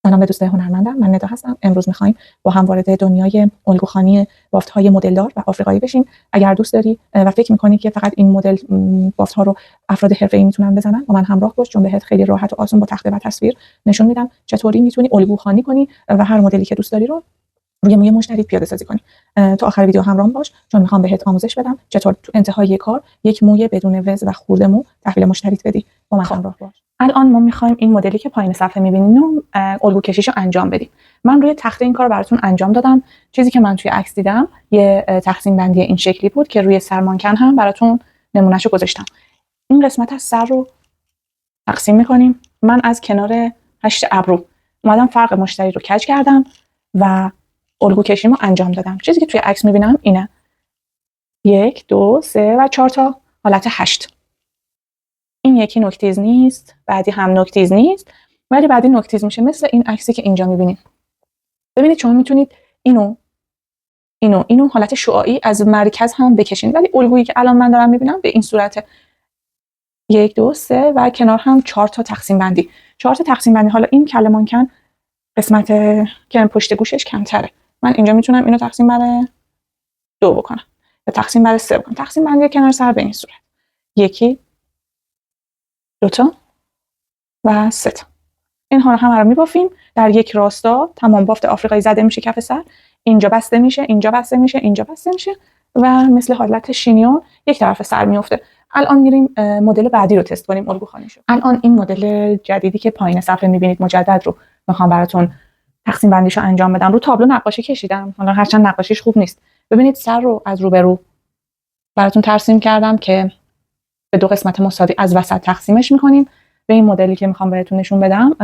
سلام به دوستای هنرمندم، من ندا هستم. امروز می‌خوایم با هم وارد دنیای الگوخوانی بافت‌های مدلدار و آفریقایی بشیم. اگر دوست داری و فکر می‌کنی که فقط این مدل بافت‌ها رو افراد حرفه‌ای میتونن بزنن، با من همراه باش، چون بهت خیلی راحت و آسون با تخته و تصویر نشون میدم چطوری میتونی الگوخوانی کنی و هر مدلی که دوست داری رو روی موی مشتری پیاده سازی کنی. تا آخر ویدیو همراه باش، چون میخوام بهت آموزش بدم چطور تو انتهای کار یک موی بدون وز و خورده مو تحویل مشتریت بدی. با من همراه باش. الان ما میخوایم این مدلی که پایین صفحه میبینین رو الگو کشیشو انجام بدیم. من روی تخته این کار براتون انجام دادم. چیزی که من توی عکس دیدم یه تقسیم بندی این شکلی بود که روی سرمانکن هم براتون نمونهشو گذاشتم. این قسمت از سر رو تقسیم میکنیم. من از کنار 8 ابرو اومدم فرق مشتری رو کج کردم و الگو کشیمو انجام دادم. چیزی که توی عکس میبینم اینه: 1 2 3 و 4 تا حالت 8. این یکی نوک‌تیز نیست، بعدی هم نوک‌تیز نیست، ولی بعدی نوک‌تیز میشه، مثل این عکسی که اینجا میبینید. ببینید شما میتونید اینو حالت شعاعی از مرکز هم بکشین، ولی الگویی که الان من دارم میبینم به این صورت: 1 2 3 و کنار هم 4 تا تقسیم بندی. 4 تا تقسیم بندی. حالا این کله مانکن قسمت که پشت گوشش کمتره، من اینجا میتونم اینو تقسیم بر 2 بکنم یا تقسیم بر 3 بکنم. تقسیم بندی کنار سر به این صورت: 1 2 تا و 3 تا. اینها رو همه رو میبافیم در یک راستا. تمام بافت آفریقایی زده میشه کف سر، اینجا بسته میشه، اینجا بسته میشه، اینجا بسته میشه و مثل حالت شینیون یک طرف سر میفته. الان میریم مدل بعدی رو تست کنیم، الگوخوانیشو. الان این مدل جدیدی که پایین صفحه میبینید مجدد رو میخوام براتون تقسیم بندیشو انجام بدم. رو تابلو نقاشی کشیدم، حالا هرچند نقاشیش خوب نیست. ببینید سر رو از روبرو براتون ترسیم کردم که به 2 قسمت مساوی از وسط تقسیمش میکنیم. به این مدلی که میخوام بهتون نشون بدم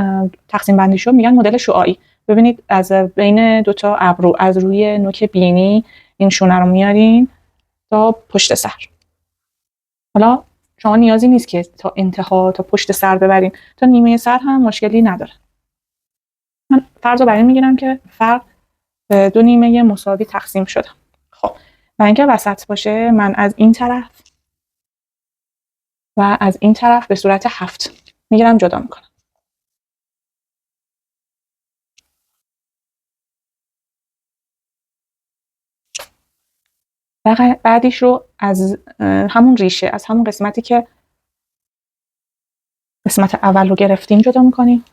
تقسیم بندیشو میگن مدل شعاعی. ببینید از بین 2 تا ابرو، از روی نوک بینی این شونه رو میارین تا پشت سر. حالا شما نیازی نیست که تا انتها تا پشت سر ببرین، تا نیمه سر هم مشکلی نداره. من فرض رو بر این میگیرم که فرق به 2 نیمه مساوی تقسیم شده. خب و اینکه وسط باشه، من از این طرف و از این طرف به صورت 7 میگیرم جدا میکنم. بعدیش رو از همون ریشه، از همون قسمتی که قسمت اول رو گرفتیم جدا میکنیم.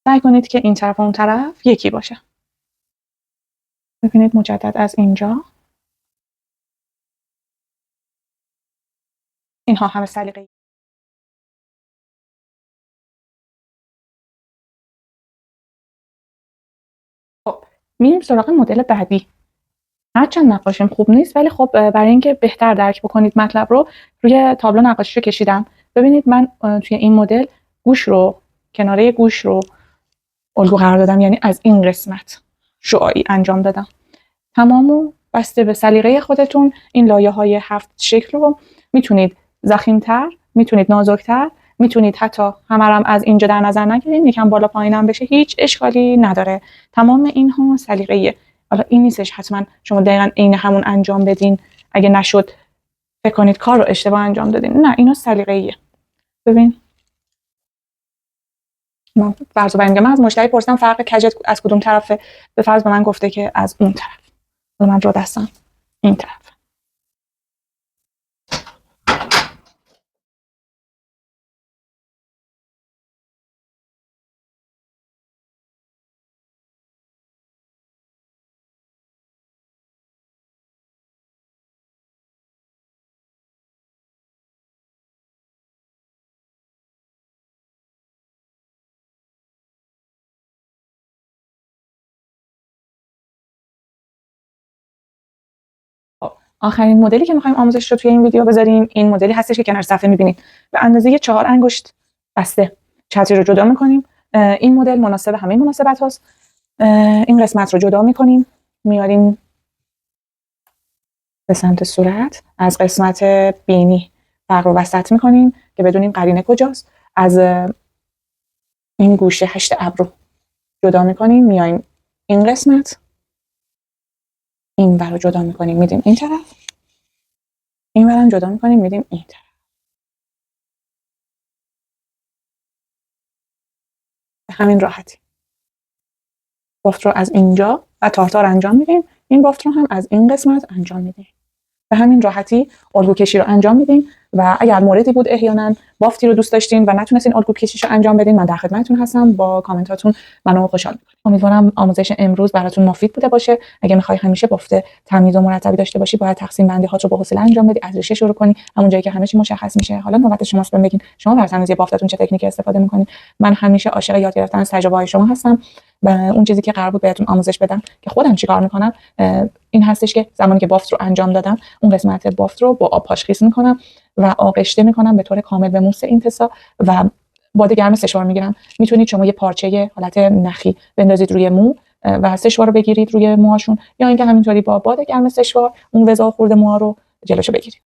سعی کنید که این طرف و اون طرف یکی باشه. ببینید مجدد از اینجا. اینها همه سلیقه‌ای. خب میریم سراغ مدل بعدی. هرچند نقاشیم خوب نیست، ولی خب برای اینکه بهتر درک بکنید مطلب رو، روی تابلو نقاشیشو کشیدم. ببینید من توی این مدل گوش رو، کناره گوش رو الگو قرار دادم، یعنی از این قسمت شعاعی انجام دادم. تمامو بسته به سلیقه خودتون این لایه‌های 7 شکل رو میتونید ضخیم‌تر، میتونید نازک‌تر، میتونید حتی همه رو از اینجا در نظر نگیرید، یکم بالا پایینم بشه، هیچ اشکالی نداره. تمام اینها سلیقه‌ایه. حالا این نیستش حتما شما دقیقاً عین همون انجام بدین. اگه نشد فکر کنید کار رو اشتباه انجام دادین. نه، اینا سلیقه‌ایه. ببین من فرض بر من از مشتری پرسیدم فرق کجت از کدوم طرفه، به فرض به من گفته که از اون طرف. من رو دستم این طرف. آخرین مدلی که می‌خوایم آموزش رو توی این ویدیو بذاریم این مدلی هستش که کنار صفحه می‌بینید. به اندازه 4 انگشت بسته چتری رو جدا می‌کنیم. این مدل مناسب همه مناسبت هاست. این قسمت رو جدا می‌کنیم، میاریم به سمت صورت، از قسمت بینی فرق رو وسط می‌کنیم که بدونیم قرینه کجاست. از این گوشه 8 ابرو جدا می‌کنیم، میایم این قسمت، این ور رو جدا می‌کنیم میدیم این طرف، این ورم جدا می‌کنیم میدیم این طرف. همین راحتی. بافت رو از اینجا و تارتار انجام میدیم، این بافت رو هم از این قسمت انجام میدیم. به همین راحتی الگو کشی رو انجام میدیم و اگر موردی بود احیانا بافتی رو دوست داشتین و نتونستین الگو کشیش رو انجام بدین، من در خدمتتون هستم. با کامنتاتون منو خوشحال می‌کنم. امیدوارم آموزش امروز براتون مفید بوده باشه. اگه می‌خوای همیشه بافت تمیز و مرتبی داشته باشی، باید تقسیم بندی هات رو با حوصله انجام بدی، از ریشه شروع کنی، همون جایی که همه چی مشخص میشه. حالا نوبت شماست بگین شما برای تمیزی بافتتون چه تکنیکی استفاده می‌کنید. من همیشه عاشق یاد گرفتن از تجربه‌های شما هستم و اون چیزی که قرار بود بهتون آموزش بدم که خودم چیکار می‌کنم این هستش که زمانی که بافت رو انجام دادم، اون قسمت بافت رو با آب پاشخیز می‌کنم و آغشته می‌کنم به طور کامل به موس اینتسا و باد گرم سشوار می‌گیرم. میتونید شما یه پارچه حالت نخی بندازید روی مو و سشوار رو بگیرید روی موهاشون، یا اینکه همینطوری با باد گرم سشوار اون وزا خورده موها رو جلوشو بگیرید.